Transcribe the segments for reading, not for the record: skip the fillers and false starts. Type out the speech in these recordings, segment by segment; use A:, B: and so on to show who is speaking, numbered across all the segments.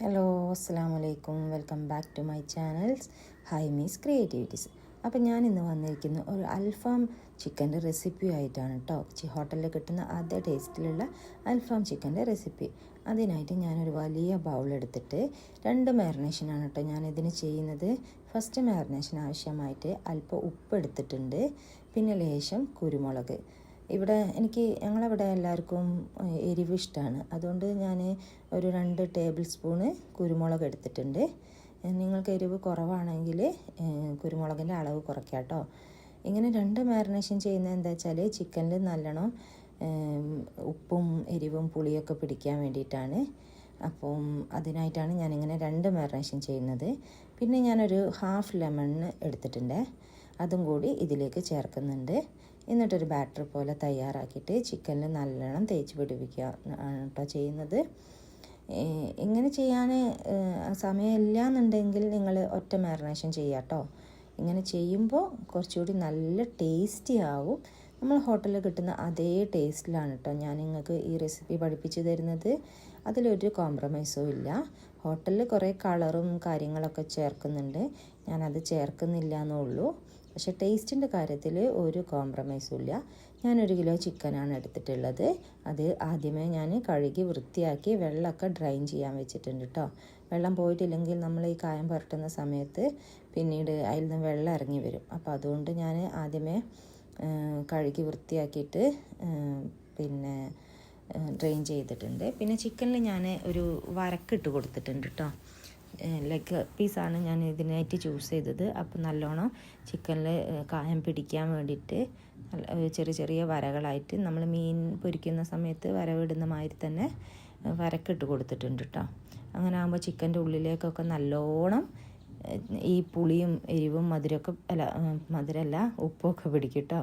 A: Hello, അസ്സലാമു അലൈക്കും. Welcome back to my channels Haimi's creativities. അപ്പോൾ ഞാൻ ഇന്ന് വന്നിരിക്കുന്ന ഒരു അൽഫാം ചിക്കൻ്റെ റെസിപ്പി ആയിട്ടാണ് കേട്ടോ. ഹോട്ടലിൽ കിട്ടുന്ന അതേ ടേസ്റ്റിലുള്ള അൽഫാം ചിക്കൻ്റെ റെസിപ്പി. അതിനായിട്ട് ഞാനൊരു വലിയ ബൗൾ എടുത്തിട്ട് 2 മാരിനേഷനാണ് കേട്ടോ ഞാനിതിന് ചെയ്യുന്നത്. ഫസ്റ്റ് മാരിനേഷൻ ആവശ്യമായിട്ട് അല്പം ഉപ്പ് എടുത്തിട്ടുണ്ട്, പിന്നെ ലേശം കുരുമുളക്. ഞങ്ങളവിടെ എല്ലാവർക്കും എരിവ് ഇഷ്ടമാണ്, അതുകൊണ്ട് ഞാൻ ഒരു 2 ടേബിൾ സ്പൂണ് കുരുമുളക് എടുത്തിട്ടുണ്ട്. നിങ്ങൾക്ക് എരിവ് കുറവാണെങ്കിൽ കുരുമുളകിൻ്റെ അളവ് കുറയ്ക്കാം കേട്ടോ. ഇങ്ങനെ 2 മാരിനേഷൻ ചെയ്യുന്നത് എന്താ വെച്ചാൽ ചിക്കനിൽ നല്ലോണം ഉപ്പും എരിവും പുളിയൊക്കെ പിടിക്കാൻ വേണ്ടിയിട്ടാണ്. അപ്പം അതിനായിട്ടാണ് ഞാനിങ്ങനെ 2 മാരിനേഷൻ ചെയ്യുന്നത്. പിന്നെ ഞാനൊരു ഹാഫ് ലെമൺ എടുത്തിട്ടുണ്ട്, അതും കൂടി ഇതിലേക്ക് ചേർക്കുന്നുണ്ട്. എന്നിട്ടൊരു ബാറ്റർ പോലെ തയ്യാറാക്കിയിട്ട് ചിക്കനിൽ നല്ലോണം തേച്ച് പിടിപ്പിക്കുക ആണ് കേട്ടോ ചെയ്യുന്നത്. ഇങ്ങനെ ചെയ്യാൻ സമയമില്ല എന്നുണ്ടെങ്കിൽ നിങ്ങൾ ഒറ്റ മാരിനേഷൻ ചെയ്യുക കേട്ടോ. ഇങ്ങനെ ചെയ്യുമ്പോൾ കുറച്ചുകൂടി നല്ല ടേസ്റ്റി ആവും. നമ്മൾ ഹോട്ടലിൽ കിട്ടുന്ന അതേ ടേസ്റ്റിലാണ് കേട്ടോ ഞാൻ നിങ്ങൾക്ക് ഈ റെസിപ്പി പഠിപ്പിച്ച് തരുന്നത്. അതിലൊരു കോംപ്രമൈസും ഇല്ല. ഹോട്ടലിൽ കുറേ കളറും കാര്യങ്ങളൊക്കെ ചേർക്കുന്നുണ്ട്, ഞാനത് ചേർക്കുന്നില്ല എന്നുള്ളൂ. പക്ഷേ ടേസ്റ്റിൻ്റെ കാര്യത്തിൽ ഒരു കോംപ്രമൈസും ഇല്ല. ഞാനൊരു കിലോ ചിക്കനാണ് എടുത്തിട്ടുള്ളത്. അത് ആദ്യമേ ഞാൻ കഴുകി വൃത്തിയാക്കി വെള്ളമൊക്കെ ഡ്രൈൻ ചെയ്യാൻ വെച്ചിട്ടുണ്ട് കേട്ടോ. വെള്ളം പോയിട്ടില്ലെങ്കിൽ നമ്മൾ ഈ കായം പുരട്ടുന്ന സമയത്ത് പിന്നീട് അതിൽ നിന്ന് വെള്ളം ഇറങ്ങി വരും. അപ്പോൾ അതുകൊണ്ട് ഞാൻ ആദ്യമേ കഴുകി വൃത്തിയാക്കിയിട്ട് പിന്നെ ഡ്രെയിൻ ചെയ്തിട്ടുണ്ട്. പിന്നെ ചിക്കനിൽ ഞാൻ ഒരു വരക്കിട്ട് കൊടുത്തിട്ടുണ്ട് കേട്ടോ. ലെഗ് പീസാണ് ഞാൻ ഇതിനായിട്ട് ചൂസ് ചെയ്തത്. അപ്പോൾ നല്ലോണം ചിക്കനിൽ കായം പിടിക്കാൻ വേണ്ടിയിട്ട് ചെറിയ ചെറിയ വരകളായിട്ട് നമ്മൾ മീൻ പൊരിക്കുന്ന സമയത്ത് വരവിടുന്ന മാതിരി തന്നെ വരക്കിട്ട് കൊടുത്തിട്ടുണ്ട് കേട്ടോ. അങ്ങനെ ആകുമ്പോൾ ചിക്കൻ്റെ ഉള്ളിലേക്കൊക്കെ നല്ലോണം ഈ പുളിയും എരിവും മധുരമല്ല ഉപ്പൊക്കെ പിടിക്കും കേട്ടോ.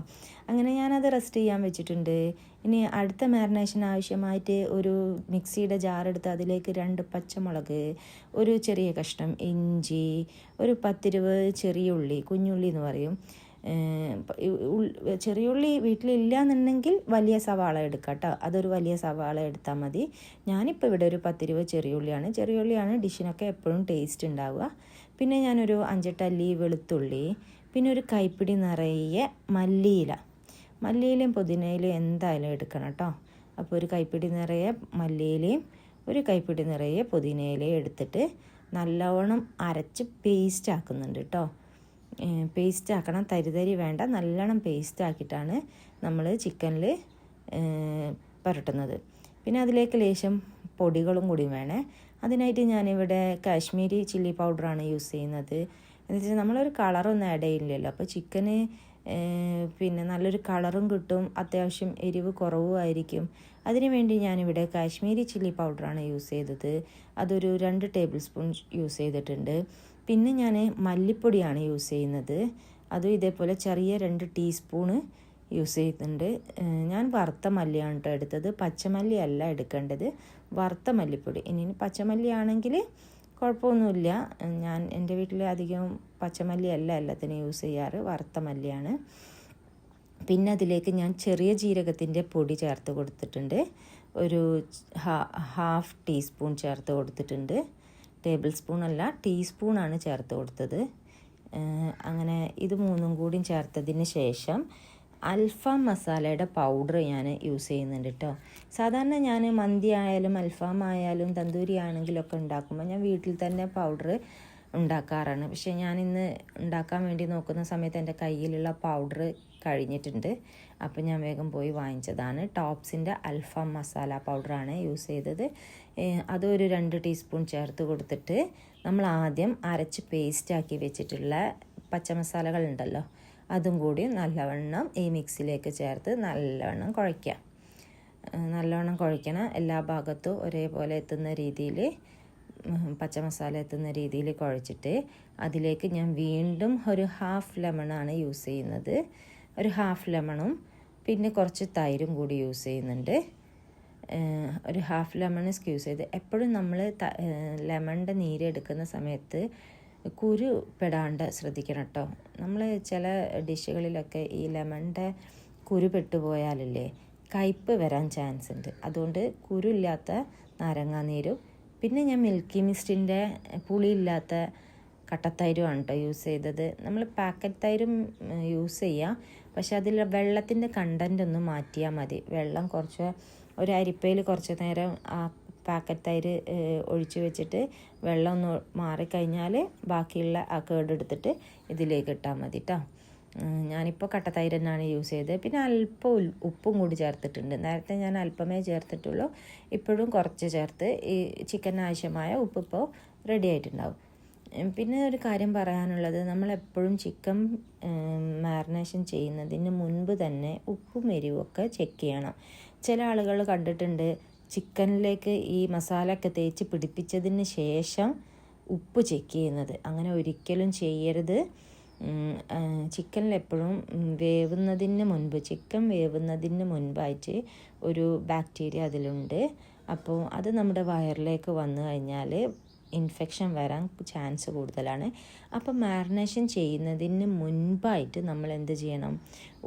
A: അങ്ങനെ ഞാനത് റെസ്റ്റ് ചെയ്യാൻ വെച്ചിട്ടുണ്ട്. ഇനി അടുത്ത മാരിനേഷൻ ആവശ്യമായിട്ട് ഒരു മിക്സിയുടെ ജാറെടുത്ത് അതിലേക്ക് 2 പച്ചമുളക്, ഒരു ചെറിയ കഷ്ണം ഇഞ്ചി, ഒരു 10-20 ചെറിയ ഉള്ളി, കുഞ്ഞുള്ളി എന്ന് പറയും. ചെറിയുള്ളി വീട്ടിലില്ല എന്നുണ്ടെങ്കിൽ വലിയ സവാള എടുക്കാം കേട്ടോ. അതൊരു വലിയ സവാള എടുത്താൽ മതി. ഞാനിപ്പോൾ ഇവിടെ ഒരു 10-20 ചെറിയുള്ളിയാണ് ഡിഷിനൊക്കെ എപ്പോഴും ടേസ്റ്റ് ഉണ്ടാവുക. പിന്നെ ഞാനൊരു 5-8 അല്ലി വെളുത്തുള്ളി, പിന്നെ ഒരു കൈപ്പിടി നിറയെ മല്ലിയിലയും പുതിനയിലയും എന്തായാലും എടുക്കണം കേട്ടോ. അപ്പോൾ ഒരു കൈപ്പിടി നിറയെ മല്ലിയിലയും ഒരു കൈപ്പിടി നിറയെ പുതിനയിലയും എടുത്തിട്ട് നല്ലവണ്ണം അരച്ച് പേസ്റ്റ് ആക്കുന്നുണ്ട് കേട്ടോ. പേസ്റ്റ് ആക്കണം, തരി വേണ്ട, നല്ലോണം പേസ്റ്റ് ആക്കിയിട്ടാണ് നമ്മൾ ചിക്കനിൽ പുരട്ടുന്നത്. പിന്നെ അതിലേക്ക് ലേശം പൊടികളും കൂടി വേണേ. അതിനായിട്ട് ഞാനിവിടെ കാശ്മീരി ചില്ലി പൗഡറാണ് യൂസ് ചെയ്യുന്നത്. എന്ന് വെച്ചാൽ നമ്മളൊരു കളറൊന്നും ആഡ് ചെയ്യില്ലല്ലോ, അപ്പോൾ ചിക്കന് പിന്നെ നല്ലൊരു കളറും കിട്ടും, അത്യാവശ്യം എരിവ് കുറവുമായിരിക്കും. അതിനുവേണ്ടി ഞാനിവിടെ കാശ്മീരി ചില്ലി പൗഡറാണ് യൂസ് ചെയ്തത്. അതൊരു 2 ടേബിൾ സ്പൂൺ യൂസ് ചെയ്തിട്ടുണ്ട്. പിന്നെ ഞാൻ മല്ലിപ്പൊടിയാണ് യൂസ് ചെയ്യുന്നത്. അതും ഇതേപോലെ ചെറിയ 2 ടീസ്പൂണ് യൂസ് ചെയ്യുന്നുണ്ട്. ഞാൻ വറുത്ത മല്ലിയാണ് കേട്ടോ എടുത്തത്, പച്ചമല്ലി അല്ല എടുക്കേണ്ടത്, വറുത്ത മല്ലിപ്പൊടി. ഇനി പച്ചമല്ലി ആണെങ്കിൽ കുഴപ്പമൊന്നുമില്ല. എൻ്റെ വീട്ടിൽ അധികം പച്ചമല്ലി അല്ല എല്ലാത്തിനും യൂസ് ചെയ്യാറ്, വറുത്ത മല്ലിയാണ്. പിന്നെ അതിലേക്ക് ഞാൻ ചെറിയ ജീരകത്തിൻ്റെ പൊടി ചേർത്ത് കൊടുത്തിട്ടുണ്ട്, ഒരു ഹാഫ് ടീസ്പൂൺ ചേർത്ത് കൊടുത്തിട്ടുണ്ട്. ടേബിൾ സ്പൂൺ അല്ല, ടീസ്പൂണാണ് ചേർത്ത് കൊടുത്തത്. അങ്ങനെ ഇത് 3 കൂടി ചേർത്തതിന് ശേഷം അൽഫാം മസാലയുടെ പൗഡർ ഞാൻ യൂസ് ചെയ്യുന്നുണ്ട് കേട്ടോ. സാധാരണ ഞാൻ മന്തി ആയാലും അൽഫാം ആയാലും തന്തൂരി ആണെങ്കിലൊക്കെ ഉണ്ടാക്കുമ്പോൾ ഞാൻ വീട്ടിൽ തന്നെ പൗഡർ ഉണ്ടാക്കാറാണ്. പക്ഷേ ഞാനിന്ന് ഉണ്ടാക്കാൻ വേണ്ടി നോക്കുന്ന സമയത്ത് എൻ്റെ കയ്യിലുള്ള പൗഡർ കഴിഞ്ഞിട്ടുണ്ട്. അപ്പോൾ ഞാൻ വേഗം പോയി വാങ്ങിച്ചതാണ്. ടോപ്സിൻ്റെ അൽഫാം മസാല പൗഡറാണ് യൂസ് ചെയ്തത്. അതൊരു 2 ടീസ്പൂൺ ചേർത്ത് കൊടുത്തിട്ട് നമ്മൾ ആദ്യം അരച്ച് പേസ്റ്റാക്കി വെച്ചിട്ടുള്ള പച്ചമസാലകൾ ഉണ്ടല്ലോ, അതും കൂടി നല്ലവണ്ണം ഈ മിക്സിയിലേക്ക് ചേർത്ത് നല്ലവണ്ണം കുഴയ്ക്കണം. എല്ലാ ഭാഗത്തും ഒരേപോലെ എത്തുന്ന രീതിയിൽ, പച്ചമസാല എത്തുന്ന രീതിയിൽ കുഴച്ചിട്ട് അതിലേക്ക് ഞാൻ വീണ്ടും ഒരു ഹാഫ് ലെമണാണ് യൂസ് ചെയ്യുന്നത്. ഒരു ഹാഫ് ലെമണും പിന്നെ കുറച്ച് തൈരും കൂടി യൂസ് ചെയ്യുന്നുണ്ട്. ഒരു ഹാഫ് ലെമൺ സ്ക്യൂസ് ചെയ്ത്, എപ്പോഴും നമ്മൾ ലെമണിൻ്റെ നീരെടുക്കുന്ന സമയത്ത് കുരു പെടാണ്ട് ശ്രദ്ധിക്കണം കേട്ടോ. നമ്മൾ ചില ഡിഷുകളിലൊക്കെ ഈ ലെമണിൻ്റെ കുരു പെട്ടുപോയാലല്ലേ കയ്പ്പ് വരാൻ ചാൻസ് ഉണ്ട്. അതുകൊണ്ട് കുരുമില്ലാത്ത നാരങ്ങാനീരും പിന്നെ ഞാൻ മിൽക്കി മിസ്റ്റിൻ്റെ പുളിയില്ലാത്ത കട്ടത്തൈരുമാണ് കേട്ടോ യൂസ് ചെയ്തത്. നമ്മൾ പാക്കറ്റ് തൈരും യൂസ് ചെയ്യാം, പക്ഷെ അതിൽ വെള്ളത്തിൻ്റെ കണ്ടൻ്റ് ഒന്ന് മാറ്റിയാൽ മതി. വെള്ളം കുറച്ച് ഒരു അരിപ്പയിൽ കുറച്ച് നേരം ആ പാക്കറ്റ് തൈര് ഒഴിച്ച് വെച്ചിട്ട് വെള്ളം ഒന്ന് മാറിക്കഴിഞ്ഞാൽ ബാക്കിയുള്ള ആ കേടെടുത്തിട്ട് ഇതിലേക്ക് ഇട്ടാൽ മതി കേട്ടോ. ഞാനിപ്പോൾ കട്ടത്തൈര് തന്നെയാണ് യൂസ് ചെയ്തത്. പിന്നെ അല്പം ഉപ്പും കൂടി ചേർത്തിട്ടുണ്ട്. നേരത്തെ ഞാൻ അല്പമേ ചേർത്തിട്ടുള്ളൂ, ഇപ്പോഴും കുറച്ച് ചേർത്ത് ഈ ചിക്കന് ആവശ്യമായ ഉപ്പ് ഇപ്പോൾ റെഡി ആയിട്ടുണ്ടാവും. പിന്നെ ഒരു കാര്യം പറയാനുള്ളത്, നമ്മളെപ്പോഴും ചിക്കൻ മാരിനേഷൻ ചെയ്യുന്നതിന് മുൻപ് തന്നെ ഉപ്പും എരിവൊക്കെ ചെക്ക് ചെയ്യണം. ചില ആളുകൾ കണ്ടിട്ടുണ്ട് ചിക്കനിലേക്ക് ഈ മസാലയൊക്കെ തേച്ച് പിടിപ്പിച്ചതിന് ശേഷം ഉപ്പ് ചെക്ക് ചെയ്യുന്നത്. അങ്ങനെ ഒരിക്കലും ചെയ്യരുത്. ചിക്കനിൽ എപ്പോഴും ചിക്കൻ വേവുന്നതിന് മുൻപായിട്ട് ഒരു ബാക്ടീരിയ അതിലുണ്ട്. അപ്പോൾ അത് നമ്മുടെ വയറിലേക്ക് വന്നു കഴിഞ്ഞാൽ ഇൻഫെക്ഷൻ വരാൻ ചാൻസ് കൂടുതലാണ്. അപ്പം മാരിനേഷൻ ചെയ്യുന്നതിന് മുൻപായിട്ട് നമ്മൾ എന്ത് ചെയ്യണം?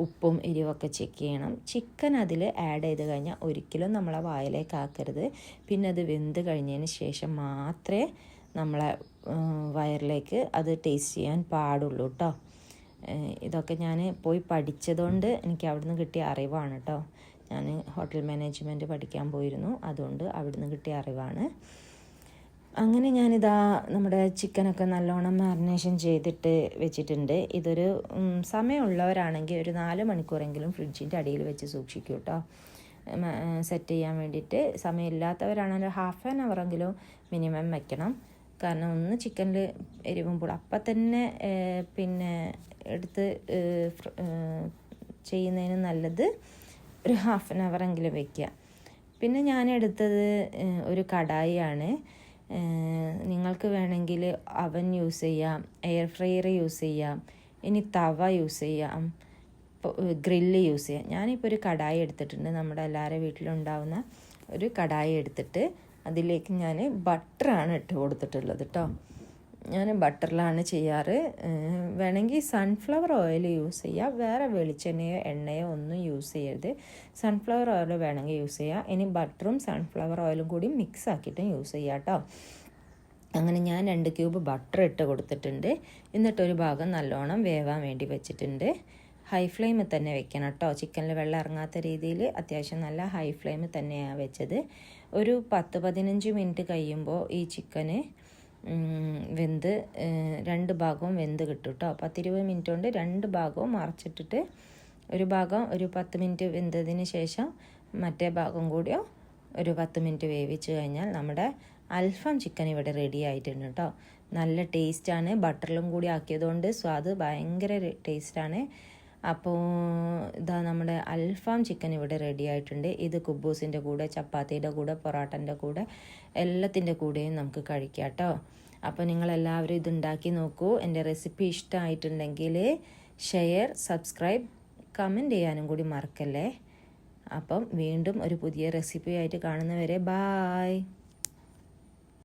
A: ഉപ്പും എരിവൊക്കെ ചെക്ക് ചെയ്യണം. ചിക്കൻ അതിൽ ആഡ് ചെയ്ത് കഴിഞ്ഞാൽ ഒരിക്കലും നമ്മളെ വായിലേക്ക് ആക്കരുത്. പിന്നെ അത് വെന്ത് കഴിഞ്ഞതിന് ശേഷം മാത്രമേ നമ്മളെ വയറിലേക്ക് അത് ടേസ്റ്റ് ചെയ്യാൻ പാടുള്ളൂ കേട്ടോ. ഇതൊക്കെ ഞാൻ പോയി പഠിച്ചതുകൊണ്ട് എനിക്ക് അവിടുന്ന് കിട്ടിയ അറിവാണ് കേട്ടോ. ഞാൻ ഹോട്ടൽ മാനേജ്മെൻറ്റ് പഠിക്കാൻ പോയിരുന്നു, അതുകൊണ്ട് അവിടുന്ന് കിട്ടിയ അറിവാണ്. അങ്ങനെ ഞാനിതാ നമ്മുടെ ചിക്കനൊക്കെ നല്ലോണം മാരിനേഷൻ ചെയ്തിട്ട് വെച്ചിട്ടുണ്ട്. ഇതൊരു സമയമുള്ളവരാണെങ്കിൽ ഒരു 4 മണിക്കൂറെങ്കിലും ഫ്രിഡ്ജിൻ്റെ അടിയിൽ വെച്ച് സൂക്ഷിക്കും കേട്ടോ, സെറ്റ് ചെയ്യാൻ വേണ്ടിയിട്ട്. സമയമില്ലാത്തവരാണെങ്കിൽ ഹാഫ് ആൻ അവറെങ്കിലും മിനിമം വെക്കണം. കാരണം ഒന്ന് ചിക്കനിൽ എരിവുമ്പോൾ അപ്പം തന്നെ പിന്നെ എടുത്ത് ചെയ്യുന്നതിന് നല്ലത് ഒരു ഹാഫ് ആൻ അവറെങ്കിലും വെക്കുക. പിന്നെ ഞാൻ എടുത്തത് ഒരു കടായിയാണ്. നിങ്ങൾക്ക് വേണമെങ്കിൽ അവൻ യൂസ് ചെയ്യാം, എയർ ഫ്രയർ യൂസ് ചെയ്യാം, ഇനി തവ യൂസ് ചെയ്യാം, ഗ്രില്ല് യൂസ് ചെയ്യാം. ഞാനിപ്പോൾ ഒരു കടായി എടുത്തിട്ടുണ്ട്. നമ്മുടെ എല്ലാവരുടെ വീട്ടിലുണ്ടാവുന്ന ഒരു കടായി എടുത്തിട്ട് അതിലേക്ക് ഞാൻ ബട്ടറാണ് ഇട്ട് കൊടുത്തിട്ടുള്ളത് കേട്ടോ. ഞാൻ ബട്ടറിലാണ് ചെയ്യാറ്. വേണമെങ്കിൽ സൺഫ്ലവർ ഓയിൽ യൂസ് ചെയ്യുക. വേറെ വെളിച്ചെണ്ണയോ എണ്ണയോ ഒന്നും യൂസ് ചെയ്യരുത്. സൺഫ്ലവർ ഓയിൽ വേണമെങ്കിൽ യൂസ് ചെയ്യുക. ഇനി ബട്ടറും സൺഫ്ലവർ ഓയിലും കൂടി മിക്സ് ആക്കിയിട്ടും യൂസ് ചെയ്യുക കേട്ടോ. അങ്ങനെ ഞാൻ 2 ക്യൂബ് ബട്ടർ ഇട്ട് കൊടുത്തിട്ടുണ്ട്. എന്നിട്ടൊരു ഭാഗം നല്ലോണം വേവാൻ വേണ്ടി വെച്ചിട്ടുണ്ട്. ഹൈ ഫ്ലെയിമിൽ തന്നെ വെക്കണം കേട്ടോ. ചിക്കനിൽ വെള്ളം ഇറങ്ങാത്ത രീതിയിൽ അത്യാവശ്യം നല്ല ഹൈ ഫ്ലെയിമിൽ തന്നെയാണ് വെച്ചത്. ഒരു 10-15 മിനിറ്റ് കഴിയുമ്പോൾ ഈ ചിക്കന് വെന്ത് 2 ഭാഗവും വെന്ത് കിട്ടും കേട്ടോ. 10-20 മിനിറ്റ് കൊണ്ട് 2 ഭാഗവും മറച്ചിട്ടിട്ട് ഒരു ഭാഗം ഒരു 10 മിനിറ്റ് വെന്തതിന് ശേഷം മറ്റേ ഭാഗം കൂടിയോ ഒരു 10 മിനിറ്റ് വേവിച്ച് കഴിഞ്ഞാൽ നമ്മുടെ അൽഫാം ചിക്കൻ ഇവിടെ റെഡി ആയിട്ടുണ്ട് കേട്ടോ. നല്ല ടേസ്റ്റാണ്. ബട്ടറിലും കൂടി ആക്കിയതുകൊണ്ട് സ്വാദ് ഭയങ്കര ടേസ്റ്റാണ്. അപ്പോൾ ഇതാ നമ്മുടെ അൽഫാം ചിക്കൻ ഇവിടെ റെഡി ആയിട്ടുണ്ട്. ഇത് കുബൂസിൻ്റെ കൂടെ, ചപ്പാത്തിയുടെ കൂടെ, പൊറോട്ടൻ്റെ കൂടെ, എല്ലാത്തിൻ്റെ കൂടെയും നമുക്ക് കഴിക്കാം കേട്ടോ. അപ്പോൾ നിങ്ങളെല്ലാവരും ഇതുണ്ടാക്കി നോക്കൂ. എൻ്റെ റെസിപ്പി ഇഷ്ടമായിട്ടുണ്ടെങ്കിൽ ഷെയർ, സബ്സ്ക്രൈബ്, കമൻറ്റ് ചെയ്യാനും കൂടി മറക്കല്ലേ. അപ്പം വീണ്ടും ഒരു പുതിയ റെസിപ്പി ആയിട്ട് കാണുന്നവരെ ബായ്.